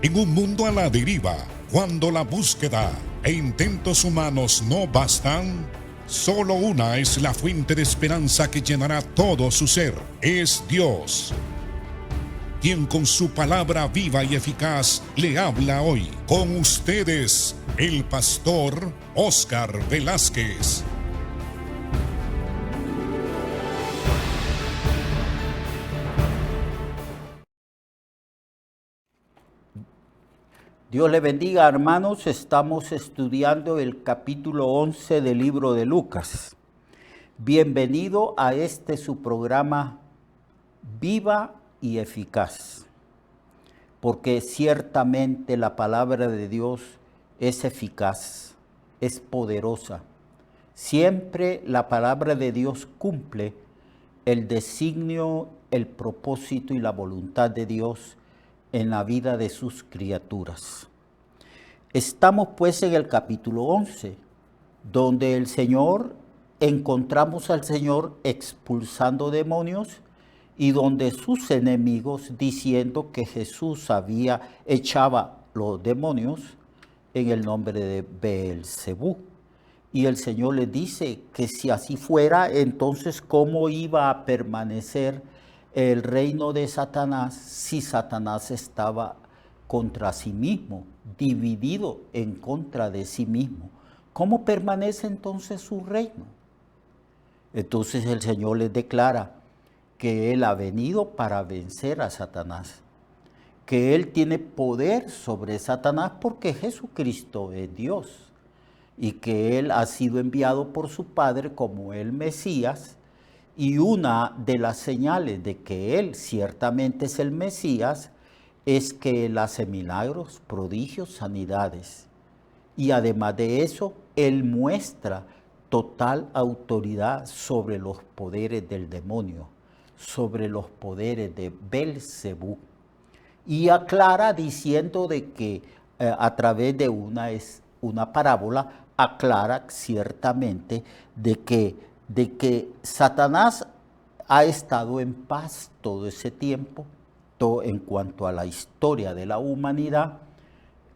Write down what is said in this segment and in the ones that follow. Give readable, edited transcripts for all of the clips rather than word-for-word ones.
En un mundo a la deriva, cuando la búsqueda e intentos humanos no bastan, solo una es la fuente de esperanza que llenará todo su ser. Es Dios, quien con su palabra viva y eficaz le habla hoy. Con ustedes, el pastor Óscar Velázquez. Dios le bendiga, hermanos. Estamos estudiando el capítulo 11 del libro de Lucas. Bienvenido a su programa Viva y Eficaz, porque ciertamente la palabra de Dios es eficaz, es poderosa. Siempre la palabra de Dios cumple el designio, el propósito y la voluntad de Dios en la vida de sus criaturas. Estamos pues en el capítulo 11, donde encontramos al Señor expulsando demonios y donde sus enemigos diciendo que Jesús echaba los demonios en el nombre de Beelzebú. Y el Señor les dice que si así fuera, entonces ¿cómo iba a permanecer el reino de Satanás si Satanás estaba contra sí mismo, dividido en contra de sí mismo? ¿Cómo permanece entonces su reino? Entonces el Señor les declara que Él ha venido para vencer a Satanás, que Él tiene poder sobre Satanás porque Jesucristo es Dios y que Él ha sido enviado por su Padre como el Mesías, y una de las señales de que Él ciertamente es el Mesías es que Él hace milagros, prodigios, sanidades. Y además de eso, Él muestra total autoridad sobre los poderes del demonio, sobre los poderes de Beelzebú. Y aclara diciendo de que a través de una parábola, aclara ciertamente de que Satanás ha estado en paz todo ese tiempo, todo en cuanto a la historia de la humanidad,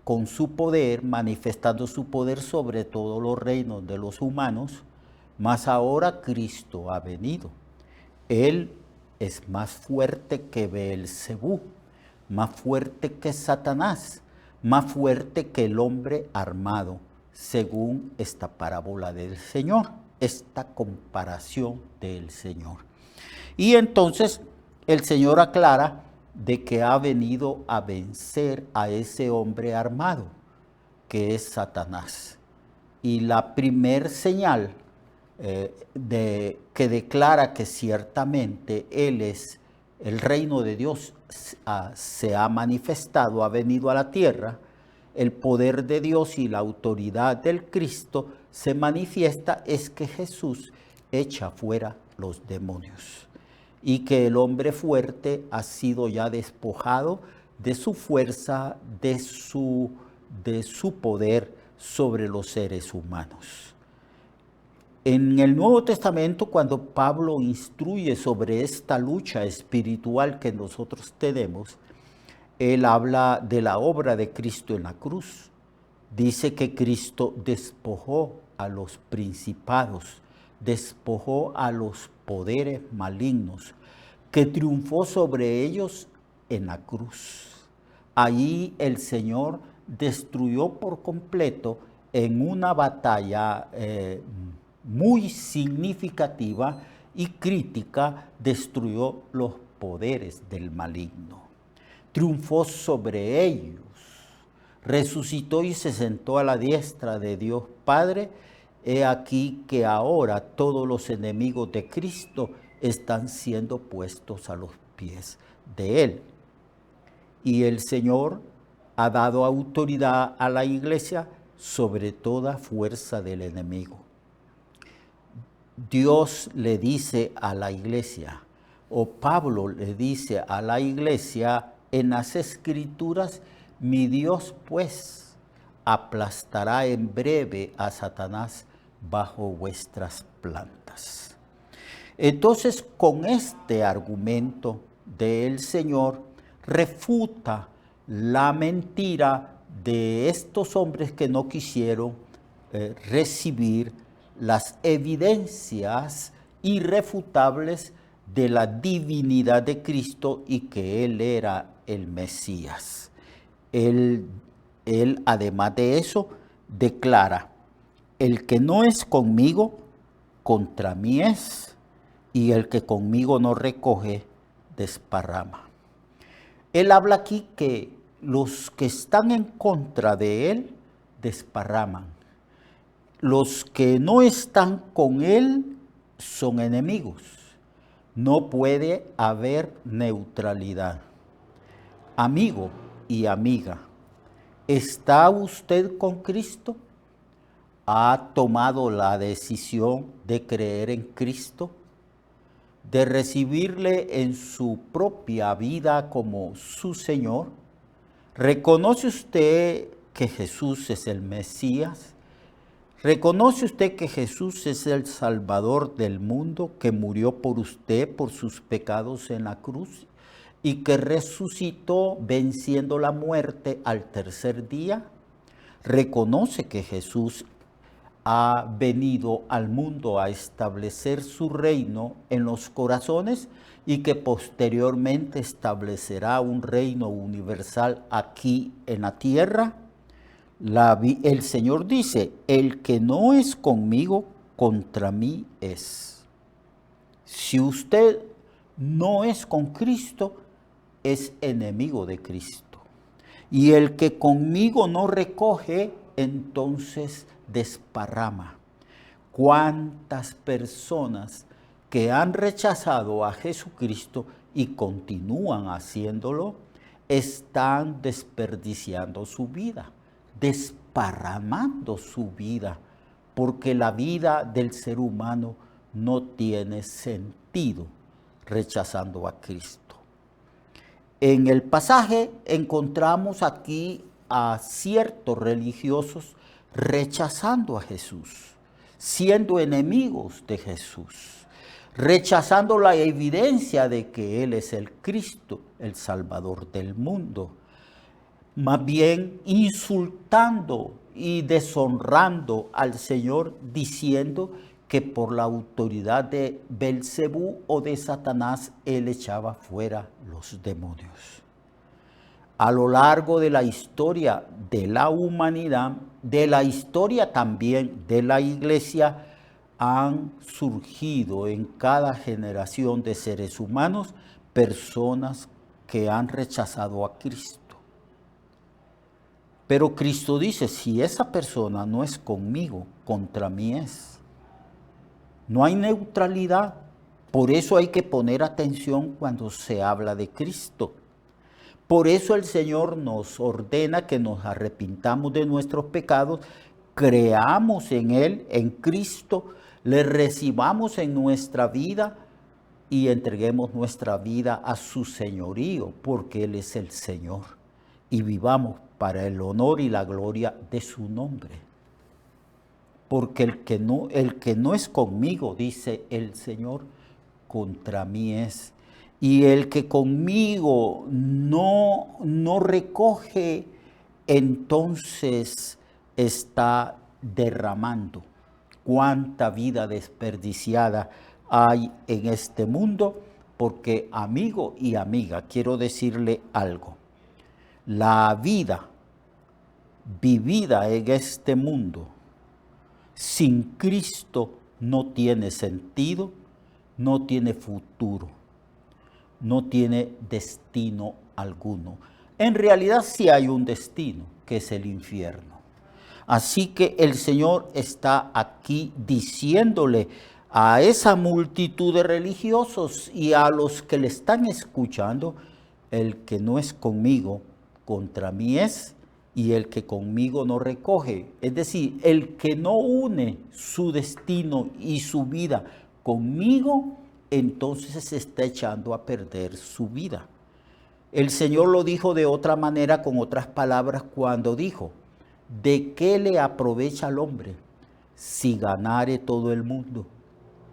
con su poder, manifestando su poder sobre todos los reinos de los humanos, mas ahora Cristo ha venido. Él es más fuerte que Beelzebú, más fuerte que Satanás, más fuerte que el hombre armado, según esta parábola del Señor, esta comparación del Señor. Y entonces el Señor aclara de que ha venido a vencer a ese hombre armado, que es Satanás. Y la primer señal que declara que ciertamente Él es el reino de Dios, se ha manifestado, ha venido a la tierra, el poder de Dios y la autoridad del Cristo se manifiesta, es que Jesús echa fuera los demonios y que el hombre fuerte ha sido ya despojado de su fuerza, de su poder sobre los seres humanos. En el Nuevo Testamento, cuando Pablo instruye sobre esta lucha espiritual que nosotros tenemos, él habla de la obra de Cristo en la cruz. Dice que Cristo despojó a los principados, despojó a los poderes malignos, que triunfó sobre ellos en la cruz. Allí el Señor destruyó por completo en una batalla muy significativa y crítica, destruyó los poderes del maligno. Triunfó sobre ellos, resucitó y se sentó a la diestra de Dios Padre. He aquí que ahora todos los enemigos de Cristo están siendo puestos a los pies de Él. Y el Señor ha dado autoridad a la iglesia sobre toda fuerza del enemigo. Dios le dice a la iglesia, o Pablo le dice a la iglesia en las Escrituras: mi Dios pues aplastará en breve a Satanás bajo vuestras plantas. Entonces, con este argumento del Señor, refuta la mentira de estos hombres que no quisieron recibir las evidencias irrefutables de la divinidad de Cristo y que Él era el Mesías. Él además de eso, declara, el que no es conmigo, contra mí es, y el que conmigo no recoge, desparrama. Él habla aquí que los que están en contra de Él, desparraman. Los que no están con Él son enemigos. No puede haber neutralidad. Amigo y amiga, ¿está usted con Cristo? ¿Ha tomado la decisión de creer en Cristo? ¿De recibirle en su propia vida como su Señor? ¿Reconoce usted que Jesús es el Mesías? ¿Reconoce usted que Jesús es el Salvador del mundo, que murió por usted, por sus pecados en la cruz, y que resucitó venciendo la muerte al tercer día? ¿Reconoce que Jesús ha venido al mundo a establecer su reino en los corazones y que posteriormente establecerá un reino universal aquí en la tierra? El Señor dice, el que no es conmigo, contra mí es. Si usted no es con Cristo, es enemigo de Cristo. Y el que conmigo no recoge, entonces desparrama. ¿Cuántas personas que han rechazado a Jesucristo y continúan haciéndolo, están desperdiciando su vida, desparramando su vida, porque la vida del ser humano no tiene sentido rechazando a Cristo? En el pasaje encontramos aquí a ciertos religiosos rechazando a Jesús, siendo enemigos de Jesús, rechazando la evidencia de que Él es el Cristo, el Salvador del mundo, más bien insultando y deshonrando al Señor, diciendo que por la autoridad de Belcebú o de Satanás Él echaba fuera los demonios. A lo largo de la historia de la humanidad, de la historia también de la iglesia, han surgido en cada generación de seres humanos personas que han rechazado a Cristo. Pero Cristo dice, si esa persona no es conmigo, contra mí es. No hay neutralidad. Por eso hay que poner atención cuando se habla de Cristo. Por eso el Señor nos ordena que nos arrepintamos de nuestros pecados, creamos en Él, en Cristo, le recibamos en nuestra vida y entreguemos nuestra vida a su señorío, porque Él es el Señor. Y vivamos para el honor y la gloria de su nombre. Porque el que no es conmigo, dice el Señor, contra mí es. Y el que conmigo no recoge, entonces está derramando. Cuánta vida desperdiciada hay en este mundo, porque amigo y amiga, quiero decirle algo. La vida vivida en este mundo sin Cristo no tiene sentido, no tiene futuro, no tiene destino alguno. En realidad sí hay un destino, que es el infierno. Así que el Señor está aquí diciéndole a esa multitud de religiosos y a los que le están escuchando, el que no es conmigo, contra mí es, y el que conmigo no recoge. Es decir, el que no une su destino y su vida conmigo, entonces se está echando a perder su vida. El Señor lo dijo de otra manera, con otras palabras, cuando dijo, ¿de qué le aprovecha al hombre si ganare todo el mundo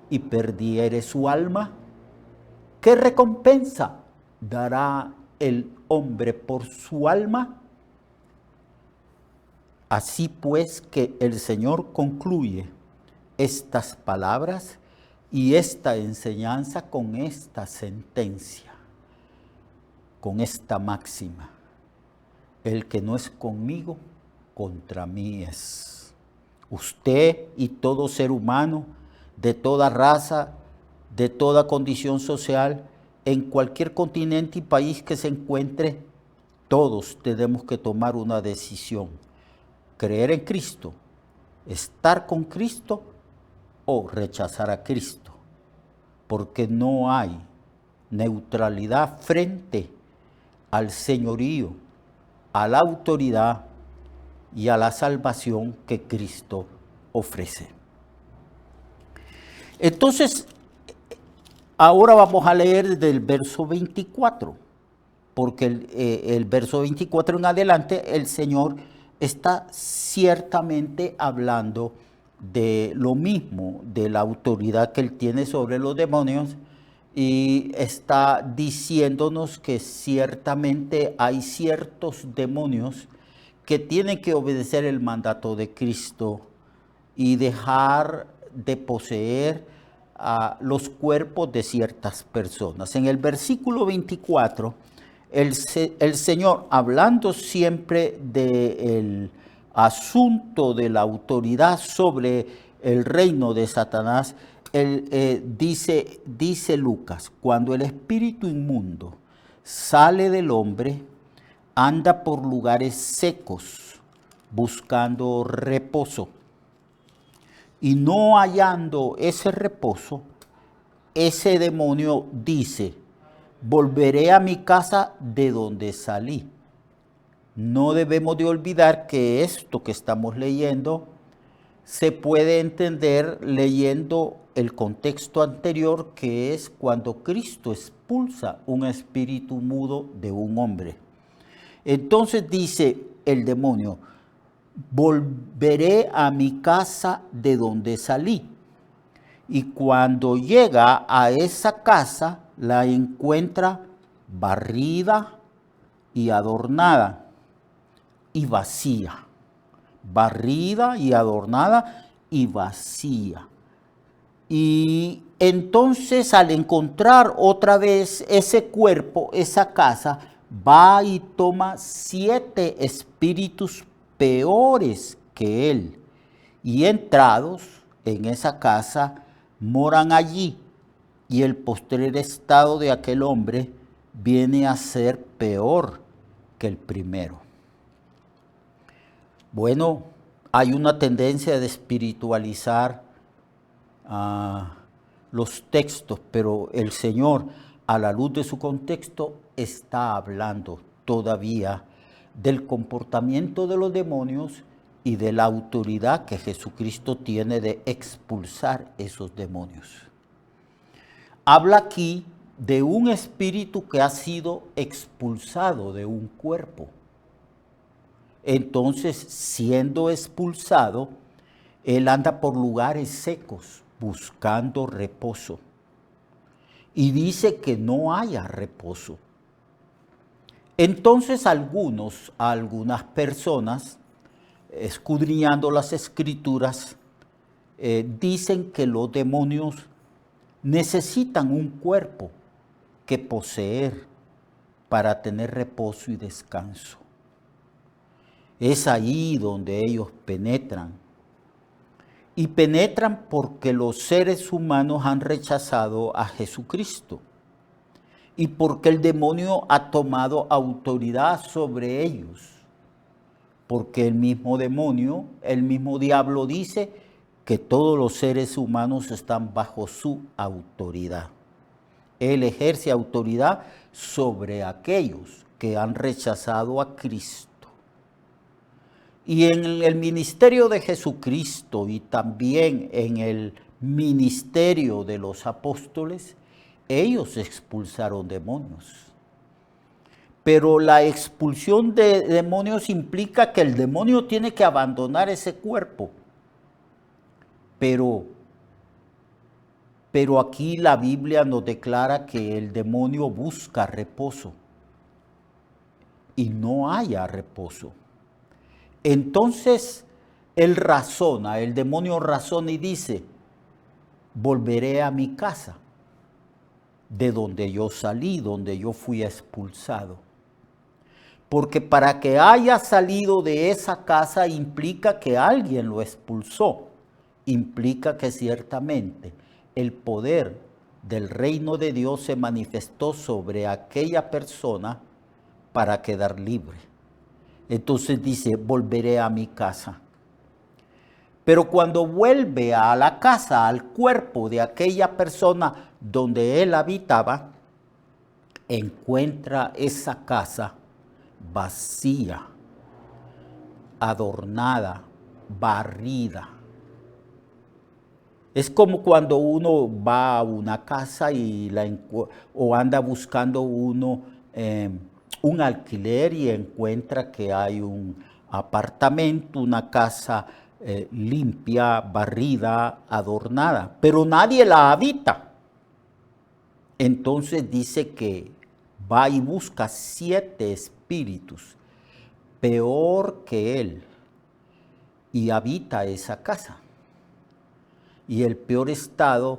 y perdiere su alma? ¿Qué recompensa dará el hombre por su alma. Así pues que el Señor concluye estas palabras y esta enseñanza con esta sentencia, con esta máxima: el que no es conmigo, contra mí es. Usted y todo ser humano, de toda raza, de toda condición social, en cualquier continente y país que se encuentre, todos tenemos que tomar una decisión: creer en Cristo, estar con Cristo o rechazar a Cristo, porque no hay neutralidad frente al señorío, a la autoridad y a la salvación que Cristo ofrece. Entonces, ahora vamos a leer del verso 24, porque el verso 24 en adelante el Señor está ciertamente hablando de lo mismo, de la autoridad que Él tiene sobre los demonios, y está diciéndonos que ciertamente hay ciertos demonios que tienen que obedecer el mandato de Cristo y dejar de poseer a los cuerpos de ciertas personas. En el versículo 24, el Señor, hablando siempre del asunto de la autoridad sobre el reino de Satanás, dice Lucas: cuando el espíritu inmundo sale del hombre, anda por lugares secos buscando reposo, y no hallando ese reposo, ese demonio dice: volveré a mi casa de donde salí. No debemos de olvidar que esto que estamos leyendo se puede entender leyendo el contexto anterior, que es cuando Cristo expulsa un espíritu mudo de un hombre. Entonces dice el demonio: volveré a mi casa de donde salí. Y cuando llega a esa casa, la encuentra barrida y adornada y vacía. Barrida y adornada y vacía. Y entonces, al encontrar otra vez ese cuerpo, esa casa, va y toma 7 espíritus peores que él, y entrados en esa casa, moran allí, y el postrer estado de aquel hombre viene a ser peor que el primero. Bueno, hay una tendencia de espiritualizar los textos, pero el Señor, a la luz de su contexto, está hablando todavía del comportamiento de los demonios y de la autoridad que Jesucristo tiene de expulsar esos demonios. Habla aquí de un espíritu que ha sido expulsado de un cuerpo. Entonces, siendo expulsado, él anda por lugares secos buscando reposo. Y dice que no haya reposo. Entonces algunas personas, escudriñando las escrituras, dicen que los demonios necesitan un cuerpo que poseer para tener reposo y descanso. Es ahí donde ellos penetran. Y penetran porque los seres humanos han rechazado a Jesucristo. Y porque el demonio ha tomado autoridad sobre ellos. Porque el mismo demonio, el mismo diablo dice que todos los seres humanos están bajo su autoridad. Él ejerce autoridad sobre aquellos que han rechazado a Cristo. Y en el ministerio de Jesucristo y también en el ministerio de los apóstoles, ellos expulsaron demonios. Pero la expulsión de demonios implica que el demonio tiene que abandonar ese cuerpo. Pero aquí la Biblia nos declara que el demonio busca reposo. y no haya reposo. Entonces él razona, el demonio razona y dice, volveré a mi casa, de donde yo salí, donde yo fui expulsado. Porque para que haya salido de esa casa implica que alguien lo expulsó. Implica que ciertamente el poder del reino de Dios se manifestó sobre aquella persona para quedar libre. Entonces dice, volveré a mi casa. Pero cuando vuelve a la casa, al cuerpo de aquella persona donde él habitaba, encuentra esa casa vacía, adornada, barrida. Es como cuando uno va a una casa o anda buscando uno un alquiler y encuentra que hay un apartamento, una casa limpia, barrida, adornada, pero nadie la habita. Entonces dice que va y busca 7 espíritus peor que él y habita esa casa. Y el peor estado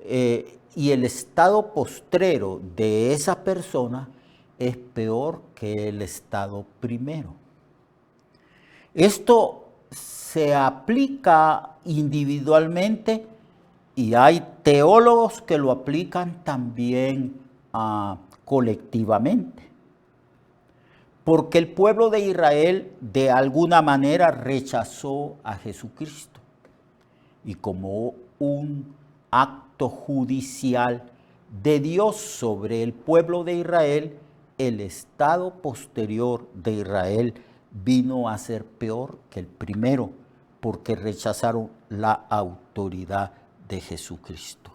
y el estado postrero de esa persona es peor que el estado primero. Esto se aplica individualmente y hay teólogos que lo aplican también colectivamente. Porque el pueblo de Israel de alguna manera rechazó a Jesucristo. Y como un acto judicial de Dios sobre el pueblo de Israel, el estado posterior de Israel vino a ser peor que el primero, porque rechazaron la autoridad de Jesucristo.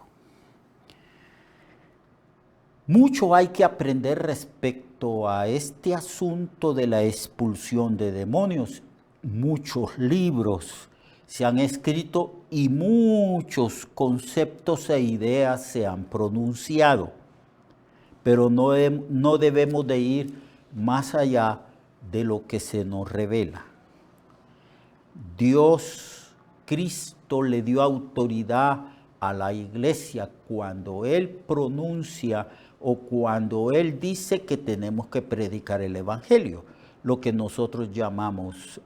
Mucho hay que aprender respecto a este asunto de la expulsión de demonios. Muchos libros se han escrito y muchos conceptos e ideas se han pronunciado, pero no debemos de ir más allá de lo que se nos revela. Dios, Cristo le dio autoridad a la iglesia cuando Él pronuncia o cuando Él dice que tenemos que predicar el Evangelio, lo que nosotros llamamos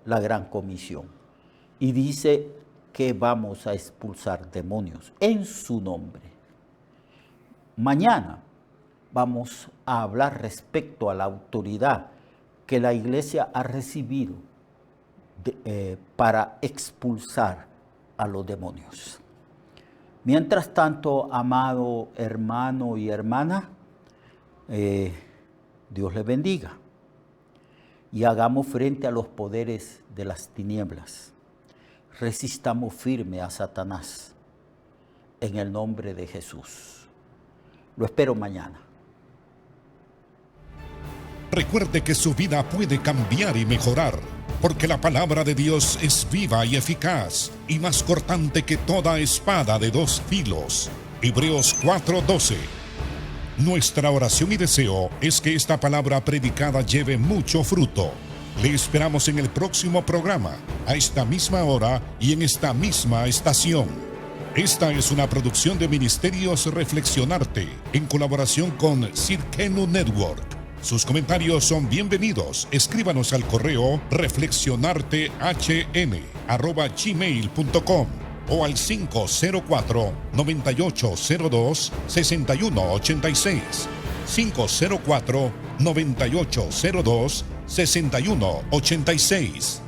la Gran Comisión. Y dice que vamos a expulsar demonios en su nombre. Mañana vamos a hablar respecto a la autoridad que la iglesia ha recibido para expulsar a los demonios. Mientras tanto, amado hermano y hermana, Dios les bendiga y hagamos frente a los poderes de las tinieblas. Resistamos firme a Satanás en el nombre de Jesús. Lo espero mañana. Recuerde que su vida puede cambiar y mejorar, porque la palabra de Dios es viva y eficaz, y más cortante que toda espada de 2 filos. Hebreos 4:12. Nuestra oración y deseo es que esta palabra predicada lleve mucho fruto. Le esperamos en el próximo programa, a esta misma hora y en esta misma estación. Esta es una producción de Ministerios Reflexionarte, en colaboración con Cirkenu Network. Sus comentarios son bienvenidos. Escríbanos al correo reflexionartehn@gmail.com o al 504-9802-6186. 504-9802-6186.